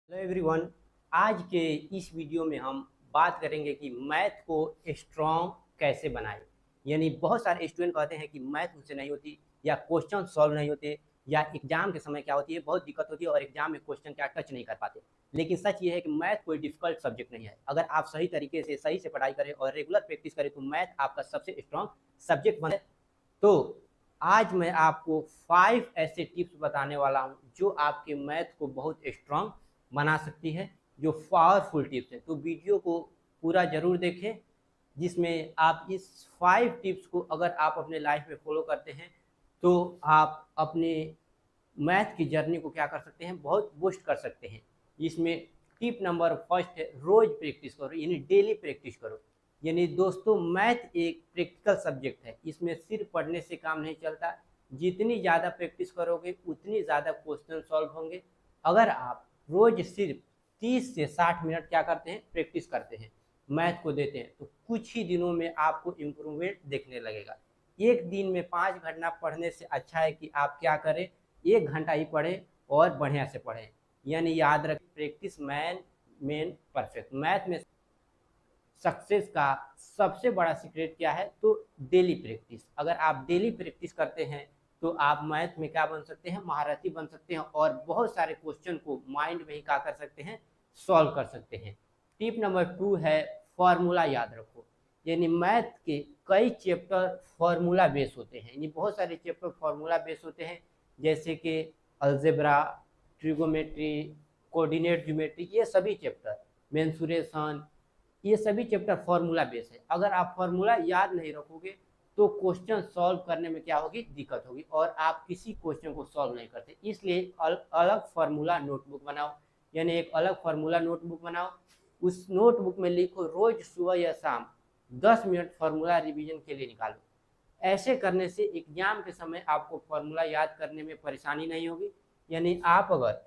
Hello everyone. आज के इस वीडियो में हम बात करेंगे कि मैथ को स्ट्रॉन्ग कैसे बनाएं। यानी बहुत सारे स्टूडेंट कहते हैं कि मैथ उनसे नहीं होती या क्वेश्चन सॉल्व नहीं होते या एग्जाम के समय क्या होती है, बहुत दिक्कत होती है और एग्जाम में क्वेश्चन क्या टच नहीं कर पाते। लेकिन सच ये है कि मैथ कोई डिफिकल्ट सब्जेक्ट नहीं है। अगर आप सही तरीके से सही से पढ़ाई करें और रेगुलर प्रैक्टिस करें तो मैथ आपका सबसे स्ट्रॉन्ग सब्जेक्ट बने। तो आज मैं आपको 5 ऐसे टिप्स बताने वाला हूं जो आपके मैथ को बहुत स्ट्रॉन्ग बना सकती है, जो पावरफुल टिप्स है। तो वीडियो को पूरा जरूर देखें, जिसमें आप इस 5 टिप्स को अगर आप अपने लाइफ में फॉलो करते हैं तो आप अपने मैथ की जर्नी को क्या कर सकते हैं, बहुत बूस्ट कर सकते हैं। इसमें टिप नंबर फर्स्ट है, रोज प्रैक्टिस करो, यानी डेली प्रैक्टिस करो। यानी दोस्तों, मैथ एक प्रैक्टिकल सब्जेक्ट है, इसमें सिर्फ पढ़ने से काम नहीं चलता। जितनी ज़्यादा प्रैक्टिस करोगे उतनी ज़्यादा क्वेश्चन सॉल्व होंगे। अगर आप रोज सिर्फ 30 से 60 मिनट क्या करते हैं, प्रैक्टिस करते हैं, मैथ को देते हैं, तो कुछ ही दिनों में आपको इम्प्रूवमेंट देखने लगेगा। एक दिन में 5 घंटा पढ़ने से अच्छा है कि आप क्या करें, 1 घंटा ही पढ़ें और बढ़िया से पढ़ें। यानी याद रखें, प्रैक्टिस मेन परफेक्ट। मैथ में सक्सेस का सबसे बड़ा सीक्रेट क्या है, तो डेली प्रैक्टिस। अगर आप डेली प्रैक्टिस करते हैं तो आप मैथ में क्या बन सकते हैं, महारथी बन सकते हैं और बहुत सारे क्वेश्चन को माइंड में ही क्या कर सकते हैं, सॉल्व कर सकते हैं। टिप नंबर 2 है, फॉर्मूला याद रखो। यानी मैथ के कई चैप्टर फॉर्मूला बेस होते हैं, यानी बहुत सारे चैप्टर फॉर्मूला बेस होते हैं, जैसे कि अलजेब्रा, ट्रिगोमेट्री, कोऑर्डिनेट ज्योमेट्री, ये सभी चैप्टर, मेंसुरेशन, ये सभी चैप्टर फॉर्मूला बेस है। अगर आप फॉर्मूला याद नहीं रखोगे तो क्वेश्चन सॉल्व करने में क्या होगी, दिक्कत होगी और आप किसी क्वेश्चन को सॉल्व नहीं करते। इसलिए अलग फार्मूला नोटबुक बनाओ, यानी एक अलग फार्मूला नोटबुक बनाओ। उस नोटबुक में लिखो, रोज सुबह या शाम 10 मिनट फार्मूला रिवीजन के लिए निकालो। ऐसे करने से एग्जाम के समय आपको फार्मूला याद करने में परेशानी नहीं होगी। यानी आप अगर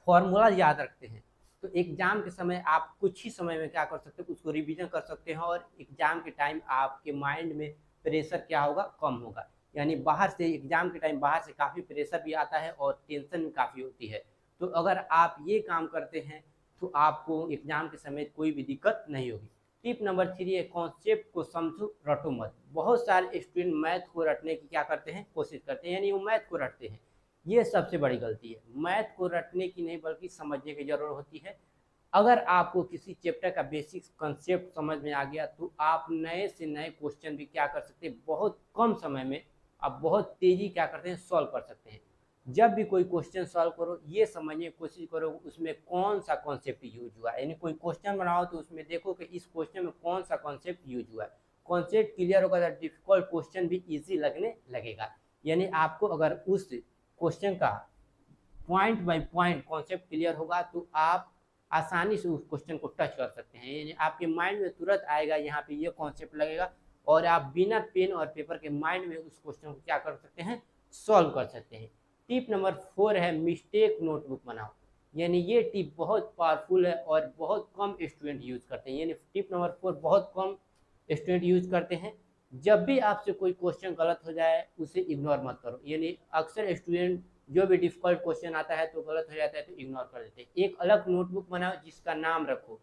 फॉर्मूला याद रखते हैं तो एग्जाम के समय आप कुछ ही समय में क्या कर सकते हैं, उसको रिवीजन कर सकते हैं और एग्जाम के टाइम आपके माइंड में प्रेशर क्या होगा, कम होगा। यानी बाहर से एग्जाम के टाइम बाहर से काफ़ी प्रेशर भी आता है और टेंशन भी काफ़ी होती है। तो अगर आप ये काम करते हैं तो आपको एग्जाम के समय कोई भी दिक्कत नहीं होगी। टिप नंबर 3 है, कॉन्सेप्ट को समझो, रटो मत। बहुत सारे स्टूडेंट मैथ को रटने की क्या करते हैं, कोशिश करते हैं, यानी वो मैथ को रटते हैं। ये सबसे बड़ी गलती है। मैथ को रटने की नहीं बल्कि समझने की जरूरत होती है। अगर आपको किसी चैप्टर का बेसिक कंसेप्ट समझ में आ गया तो आप नए से नए क्वेश्चन भी क्या कर सकते हैं, बहुत कम समय में आप बहुत तेजी क्या करते हैं, सॉल्व कर सकते हैं। जब भी कोई क्वेश्चन सॉल्व करो, ये समझने की कोशिश करो उसमें कौन सा कॉन्सेप्ट यूज हुआ है। यानी कोई क्वेश्चन बनाओ तो उसमें देखो कि इस क्वेश्चन में कौन सा कॉन्सेप्ट यूज हुआ है। कॉन्सेप्ट क्लियर होगा तो डिफिकल्ट क्वेश्चन भी ईजी लगने लगेगा। यानी आपको अगर उस क्वेश्चन का point by point concept clear होगा तो आप आसानी से उस क्वेश्चन को टच कर सकते हैं। यानी आपके माइंड में तुरंत आएगा, यहाँ पे ये कॉन्सेप्ट लगेगा और आप बिना पेन और पेपर के माइंड में उस क्वेश्चन को क्या कर सकते हैं, सॉल्व कर सकते हैं। टिप नंबर 4 है, मिस्टेक नोटबुक बनाओ। यानी ये टिप बहुत पावरफुल है और बहुत कम स्टूडेंट यूज करते हैं। यानी टिप नंबर 4 बहुत कम स्टूडेंट यूज करते हैं। जब भी आपसे कोई क्वेश्चन गलत हो जाए उसे इग्नोर मत करो। यानी अक्सर स्टूडेंट जो भी डिफिकल्ट क्वेश्चन आता है तो गलत हो जाता है तो इग्नोर कर देते हैं। एक अलग नोटबुक बनाओ जिसका नाम रखो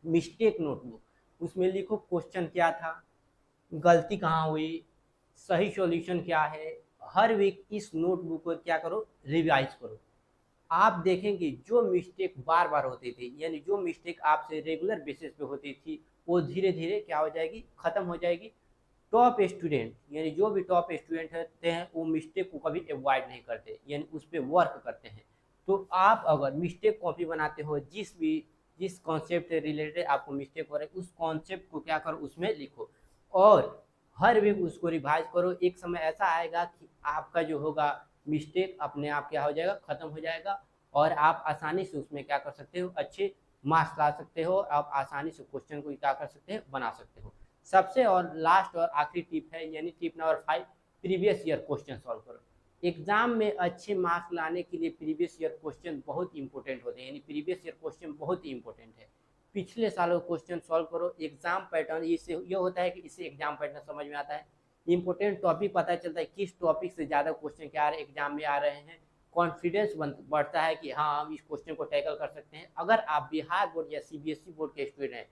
मिस्टेक नोटबुक। उसमें लिखो क्वेश्चन क्या था, गलती कहाँ हुई, सही सॉल्यूशन क्या है। हर वीक इस नोटबुक को क्या करो, रिवाइज करो। आप देखेंगे जो मिस्टेक बार बार होती थी, यानी जो मिस्टेक आपसे रेगुलर बेसिस पे होती थी, वो धीरे धीरे क्या हो जाएगी, खत्म हो जाएगी। टॉप स्टूडेंट, यानी जो भी टॉप स्टूडेंट होते हैं वो मिस्टेक को कभी अवॉइड नहीं करते, यानी उस पर वर्क करते हैं। तो आप अगर मिस्टेक कॉपी बनाते हो, जिस कॉन्सेप्ट से रिलेटेड आपको मिस्टेक हो रहा है उस कॉन्सेप्ट को क्या करो, उसमें लिखो और हर वीक उसको रिवाइज करो। एक समय ऐसा आएगा कि आपका जो होगा मिस्टेक अपने आप क्या हो जाएगा, खत्म हो जाएगा और आप आसानी से उसमें क्या कर सकते हो, अच्छे मार्क्स ला सकते हो। आप आसानी से क्वेश्चन को क्या कर सकते हैं, बना सकते हो। सबसे और लास्ट और आखिरी टिप है, यानी tip number 5, previous year question solve करो। एग्जाम में अच्छे मार्क्स लाने के लिए प्रीवियस ईयर क्वेश्चन बहुत इंपॉर्टेंट होते हैं। यानी प्रीवियस ईयर क्वेश्चन बहुत ही इंपॉर्टेंट है। पिछले सालों क्वेश्चन सॉल्व करो। एग्जाम पैटर्न इससे ये होता है कि इससे एग्जाम पैटर्न समझ में आता है, इंपॉर्टेंट टॉपिक पता चलता है, किस टॉपिक से ज़्यादा क्वेश्चन क्या आ रहे हैं, एग्जाम में आ रहे हैं। कॉन्फिडेंस बढ़ता है कि हाँ हम इस क्वेश्चन को टैकल कर सकते हैं। अगर आप बिहार बोर्ड या सीबीएसई बोर्ड के स्टूडेंट हैं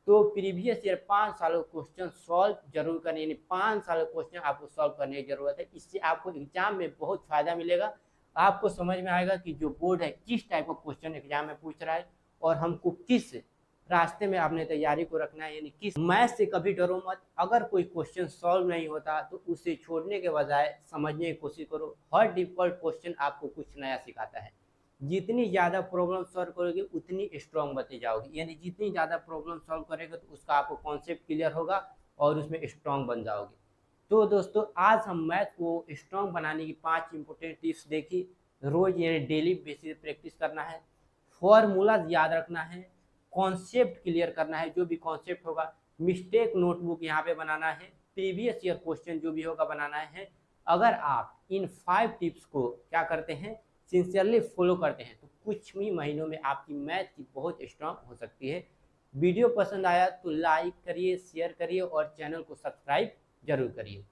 तो प्रीवियस ईयर 5 सालों क्वेश्चन सॉल्व जरूर करने, यानी 5 सालों क्वेश्चन आपको सॉल्व करने की जरूरत है। इससे आपको एग्जाम में बहुत फायदा मिलेगा। आपको समझ में आएगा कि जो बोर्ड है किस टाइप का क्वेश्चन एग्जाम में पूछ रहा है और हमको किस रास्ते में आपने तैयारी को रखना है, यानी किस। मैथ से कभी डरो मत। अगर कोई क्वेश्चन सॉल्व नहीं होता तो उसे छोड़ने के बजाय समझने की कोशिश करो। हर डिफिकल्ट क्वेश्चन आपको कुछ नया सिखाता है। जितनी ज़्यादा प्रॉब्लम सॉल्व करोगे उतनी स्ट्रॉन्ग बनते जाओगे, यानी जितनी ज़्यादा प्रॉब्लम सॉल्व करेगा तो उसका आपको कॉन्सेप्ट क्लियर होगा और उसमें स्ट्रॉन्ग बन जाओगे। तो दोस्तों आज हम मैथ को स्ट्रॉन्ग बनाने की 5 इंपॉर्टेंट टिप्स देखी। रोज यानी डेली बेसिस प्रैक्टिस करना है, फॉर्मूला याद रखना है, कॉन्सेप्ट क्लियर करना है, जो भी कॉन्सेप्ट होगा, मिस्टेक नोटबुक यहाँ पे बनाना है, प्रीवियस ईयर क्वेश्चन जो भी होगा बनाना है। अगर आप इन 5 टिप्स को क्या करते हैं, सिंसियरली फॉलो करते हैं, तो कुछ ही महीनों में आपकी मैथ की बहुत स्ट्रांग हो सकती है। वीडियो पसंद आया तो लाइक करिए, शेयर करिए और चैनल को सब्सक्राइब जरूर करिए।